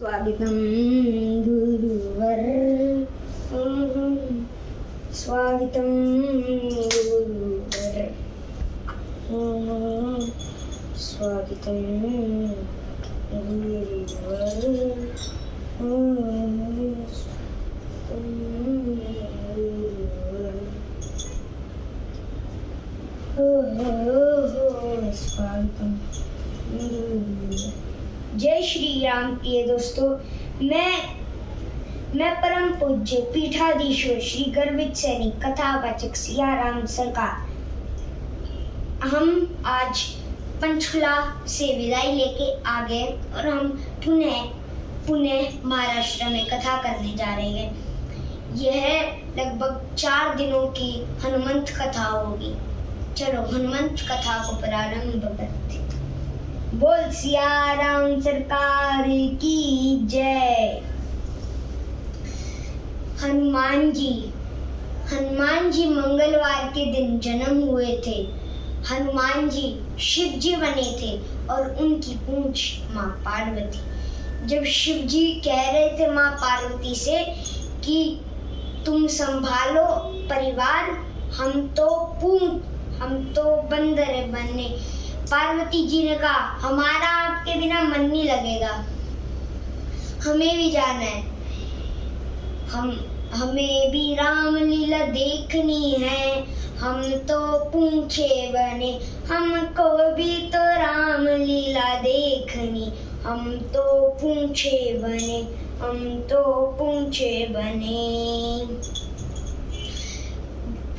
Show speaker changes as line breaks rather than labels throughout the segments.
स्वागतम गुरुवर, स्वागतम गुरुवर, स्वागतम गुरुवर, स्वागतम गुरुवर। जय श्री राम प्रिय दोस्तों, मैं परम पूज्य पीठाधीश्वर श्री गर्वित सैनिक कथावाचक सियाराम सरकार। हम आज पंचकुला से विदाई लेके आ गए और हम पुणे महाराष्ट्र में कथा करने जा रहे हैं। यह लगभग 4 दिनों की हनुमंत कथा होगी। चलो हनुमंत कथा को प्रारंभ करते। बोल सियाराम सरकार की जय। हनुमान जी मंगलवार के दिन जन्म हुए थे। हनुमान जी शिव जी बने थे और उनकी पूंछ माँ पार्वती। जब शिव जी कह रहे थे माँ पार्वती से कि तुम संभालो परिवार, हम तो बंदर बनने, पार्वती जी ने कहा हमारा आपके बिना मन नहीं लगेगा, हमें भी जाना है, हमें भी रामलीला देखनी है, हम तो पूंछे बने, हमको भी तो रामलीला देखनी, हम तो पूंछे बने।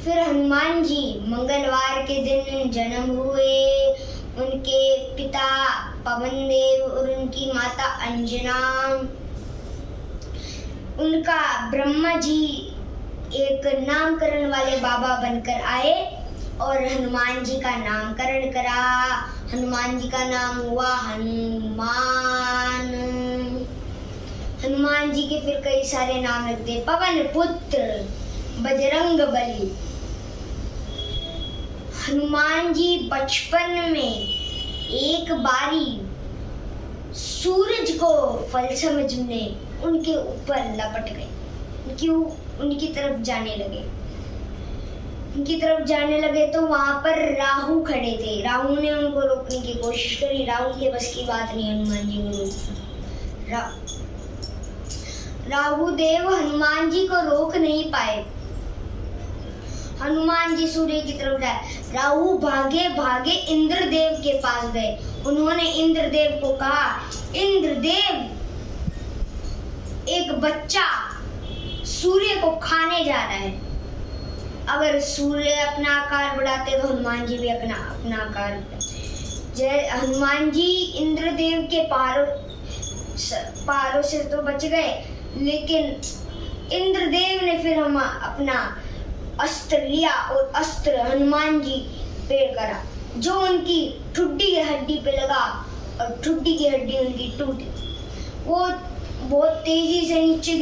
फिर हनुमान जी मंगलवार के दिन जन्म हुए। उनके पिता पवन देव और उनकी माता अंजना, उनका ब्रह्मा जी एक नामकरण वाले बाबा बनकर आए और हनुमान जी का नामकरण करा। हनुमान जी का नाम हुआ हनुमान। हनुमान जी के फिर कई सारे नाम रख दिए, पवन पुत्र, बजरंग बली। हनुमान जी बचपन में एक बारी सूरज को फल समझने उनके ऊपर लपट गए, उनकी तरफ जाने लगे तो वहां पर राहु खड़े थे। राहु ने उनको रोकने की कोशिश करी, राहु के बस की बात नहीं हनुमान जी को रोकना। राहु देव हनुमान जी को रोक नहीं पाए। हनुमान जी सूर्य की तरफ जाए, राहु भागे भागे इंद्रदेव के पास गए। उन्होंने इंद्रदेव को कहा, इंद्रदेव, एक बच्चा सूर्य को खाने जा रहा है। अगर सूर्य अपना आकार बढ़ाते तो हनुमान जी भी अपना आकार बढ़ाते। हनुमान जी इंद्रदेव के पारों से तो बच गए, लेकिन इंद्रदेव ने फिर हम अपना अस्त्र लिया और अस्त्र हनुमान जी पे करा, जो उनकी ठुड्डी की हड्डी पे लगा और ठुड्डी की हड्डी उनकी टूटी। वो बहुत तेजी से नीचे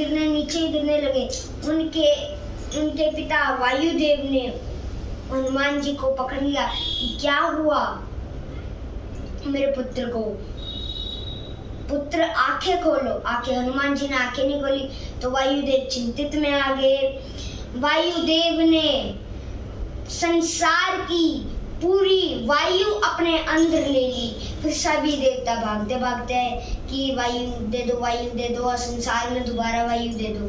गिरने लगे। उनके पिता वायुदेव ने हनुमान जी को पकड़ लिया। क्या हुआ मेरे पुत्र को? पुत्र आंखें खोलो। हनुमान जी ने आंखें नहीं खोली तो वायुदेव चिंतित में आ गए। वायुदेव ने संसार की पूरी वायु अपने अंदर ले ली। फिर सभी देवता भागते हैं कि वायु दे दो, संसार में दोबारा वायु दे दो।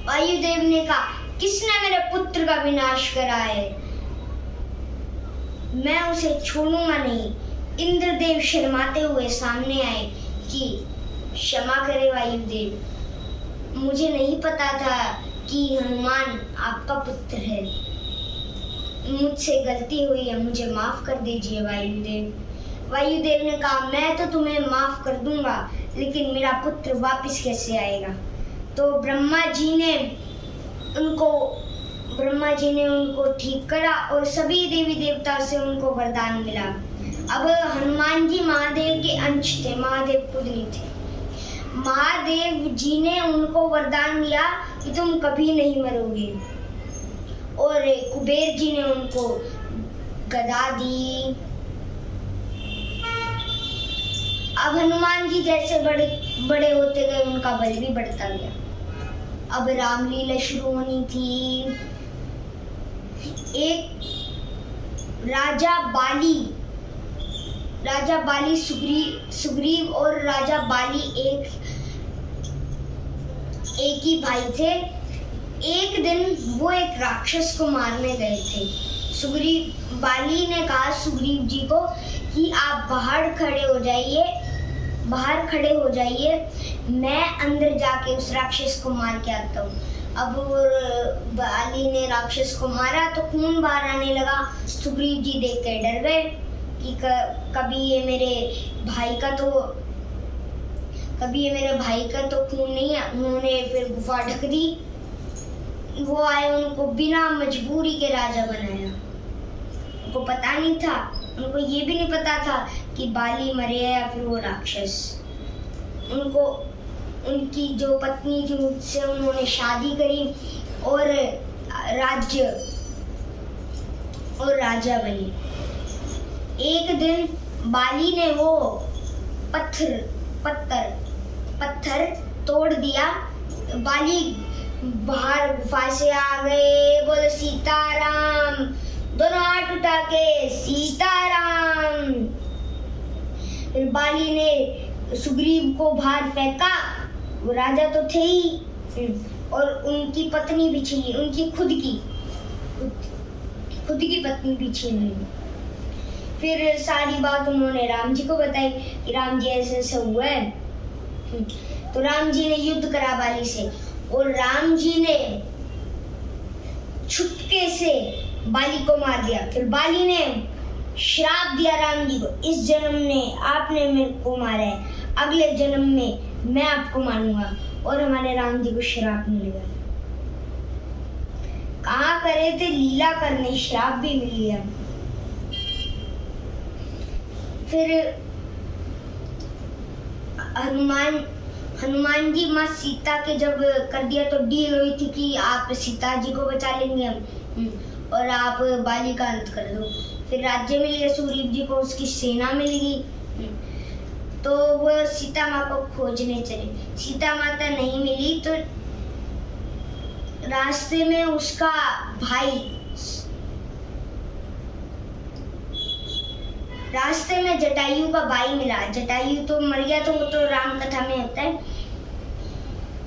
वायुदेव ने कहा, किसने मेरे पुत्र का विनाश करा है, मैं उसे छोड़ूंगा नहीं। इंद्रदेव शर्माते हुए सामने आए कि क्षमा करे वायुदेव, मुझे नहीं पता था कि हनुमान आपका पुत्र है, मुझसे गलती हुई है, मुझे माफ कर दीजिए वायुदेव। वायुदेव ने कहा, मैं तो तुम्हें माफ कर दूंगा, लेकिन मेरा पुत्र वापस कैसे आएगा? तो ब्रह्मा जी ने उनको ठीक करा और सभी देवी देवता से उनको वरदान मिला। अब हनुमान जी महादेव के अंश थे, महादेव खुद नहीं थे। महादेव जी ने उनको वरदान दिया कि तुम कभी नहीं मरोगे, और कुबेर जी ने उनको गदा दी। अब हनुमान जी जैसे बड़े बड़े होते गए, उनका बल भी बढ़ता गया। अब रामलीला शुरू होनी थी। एक राजा बाली सुग्रीव और राजा बाली एक ही भाई थे। एक दिन वो एक राक्षस को मारने गए थे। बाली ने कहा सुग्रीव जी को कि आप बाहर खड़े हो जाइए, मैं अंदर जाके उस राक्षस को मार के आता हूँ। अब बाली ने राक्षस को मारा तो खून बाहर आने लगा। सुग्रीव जी देख के डर गए कि कभी ये मेरे भाई का तो खून नहीं है। उन्होंने फिर गुफा ढक दी। वो आए, उनको बिना मजबूरी के राजा बनाया। उनको पता नहीं था, उनको ये भी नहीं पता था कि बाली मरे या फिर वो राक्षस। उनकी जो पत्नी थी उससे उन्होंने शादी करी और राजा बने। एक दिन बाली ने वो पत्थर तोड़ दिया। बाली बाहर गुफा से आ गए, बोले सीताराम, दोनों हाथ उठा के सीताराम। फिर बाली ने सुग्रीव को बाहर फेंका। वो राजा तो थे ही, और उनकी पत्नी भी छीनी, उनकी खुद की पत्नी भी छीन ली। फिर सारी बात उन्होंने राम जी को बताई कि राम जी ऐसे ऐसे हुआ है। तो राम जी ने युद्ध करा बाली से, और राम जी ने छुपके से बाली को मार दिया। फिर बाली ने श्राप दिया राम जी को, इस जन्म में आपने मेरे को मारा है, अगले जन्म में मैं आपको मारूंगा। और हमारे राम जी को श्राप मिल गया। कहाँ करे थे लीला करने, श्राप भी मिल गया। फिर हनुमान जी माँ सीता के जब कर दिया तो डील हुई थी कि आप सीता जी को बचा लेंगे हम, और आप बाली का अंत कर दो। फिर राज्य मिल गया सुग्रीव जी को, उसकी सेना मिल गई। तो वो सीता माँ को खोजने चले। सीता माता नहीं मिली तो रास्ते में उसका भाई, रास्ते में जटायु का भाई मिला। जटायु तो मर गया, तो वो तो राम कथा में होता है।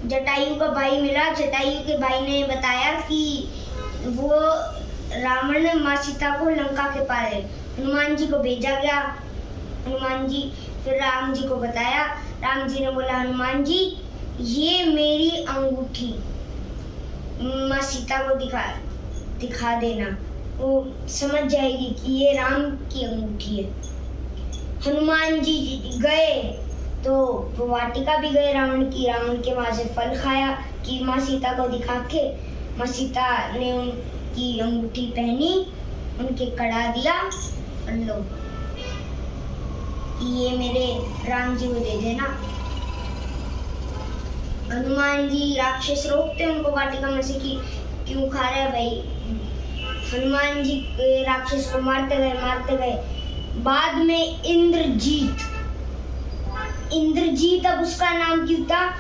जटायु का भाई मिला। जटायु के भाई ने बताया कि वो रावण ने माँ सीता को लंका के पार है। हनुमान जी को भेजा गया। हनुमान जी फिर राम जी को बताया। राम जी ने बोला, हनुमान जी ये मेरी अंगूठी माँ सीता को दिखा देना, वो समझ जाएगी कि ये राम की अंगूठी है। हनुमान जी गए तो वाटिका भी गए रावण के वहां से फल खाया कि माँ सीता को दिखा के। माँ सीता ने उनकी अंगूठी पहनी, उनके कड़ा दिया, और लो ये मेरे राम जी को दे देना। हनुमान जी राक्षस रोकते उनको वाटिका में से कि क्यों खा रहे भाई। हनुमान जी राक्षस को मारते गए। बाद में इंद्रजीत अब उसका नाम क्यों था,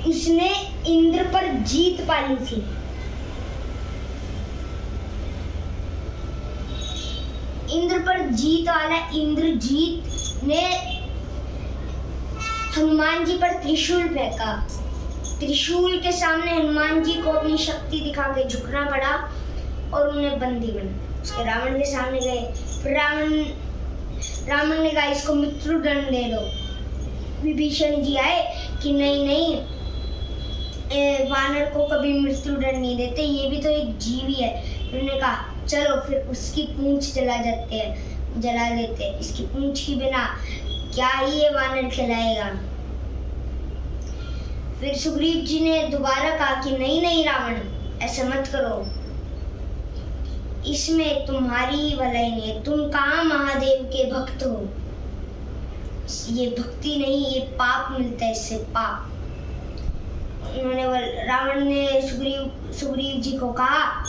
उसने इंद्र पर जीत पाली थी। इंद्र पर जीत वाला इंद्रजीत ने हनुमान जी पर त्रिशूल फेंका। त्रिशूल के सामने हनुमान जी को अपनी शक्ति दिखा के झुकना पड़ा और उन्हें बंदी बना। उसके रावण के सामने गए। फिर रावण ने कहा इसको मृत्युदंड दे दो। विभीषण जी आए कि नहीं, वानर को कभी मृत्युदंड नहीं देते, ये भी तो एक जीव ही है। उन्होंने कहा चलो फिर उसकी पूंछ जला देते हैं। इसकी पूंछ के बिना क्या ही ये वानर खिलाएगा। फिर सुग्रीव जी ने दोबारा कहा कि नहीं रावण, ऐसा मत करो, इसमें तुम्हारी ही भलाई नहीं है, तुम कहाँ महादेव के भक्त हो। ये भक्ति नहीं, ये पाप मिलता है, इससे पाप। रावण ने सुग्रीव जी को कहा,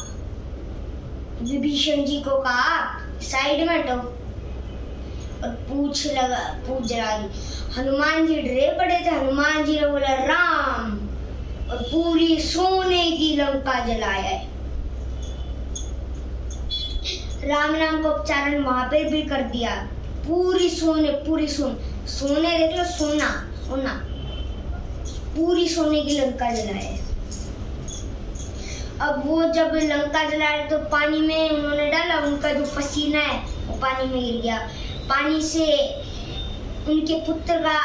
विभीषण जी को कहा साइड में हटो। और पूछ जला दी। हनुमान जी डरे पड़े थे। हनुमान जी ने बोला राम, और पूरी सोने की लंका जलाया है। राम नाम का उच्चारण वहां पे भी कर दिया। पूरी सोने देख लो, सोना सोना, पूरी सोने की लंका जलाए। अब वो जब लंका जलाए तो पानी में उन्होंने डाला, उनका जो पसीना है वो पानी में गिर गया। पानी से उनके पुत्र का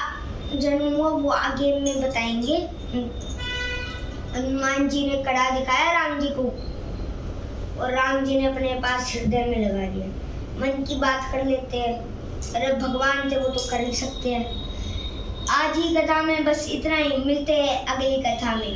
जन्म हुआ, वो आगे में बताएंगे। हनुमान जी ने कड़ा दिखाया राम जी को, और राम जी ने अपने पास हृदय में लगा लिया। मन की बात कर लेते हैं। अरे भगवान थे, वो तो कर ही सकते हैं। आज ही कथा में बस इतना ही। मिलते हैं अगली कथा में।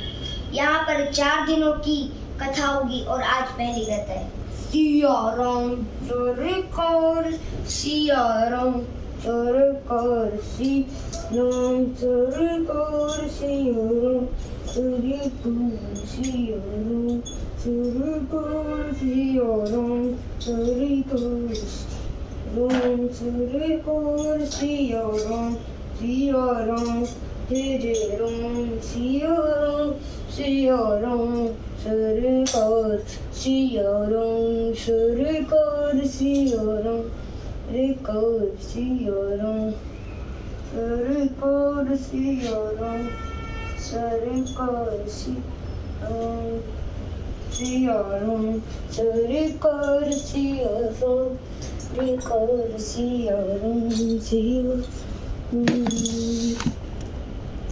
यहाँ पर 4 दिनों की कथा होगी, और आज पहली कथा है। सिया राम सरकार, सिया राम सरकार, सिया राम सरकार, सिया राम सरकार, सिया राम सरकार, सिया राम सरकार, राम सरकार, सिया राम, सिया राम, जय जय राम, सिया राम, सिया राम सरकार, सिया राम सरकार, सिया राम सरकार, सिया राम सरकार, सिया राम सरकार, सिया राम सरकार, सिया राम सरकार, सिया राम, सिया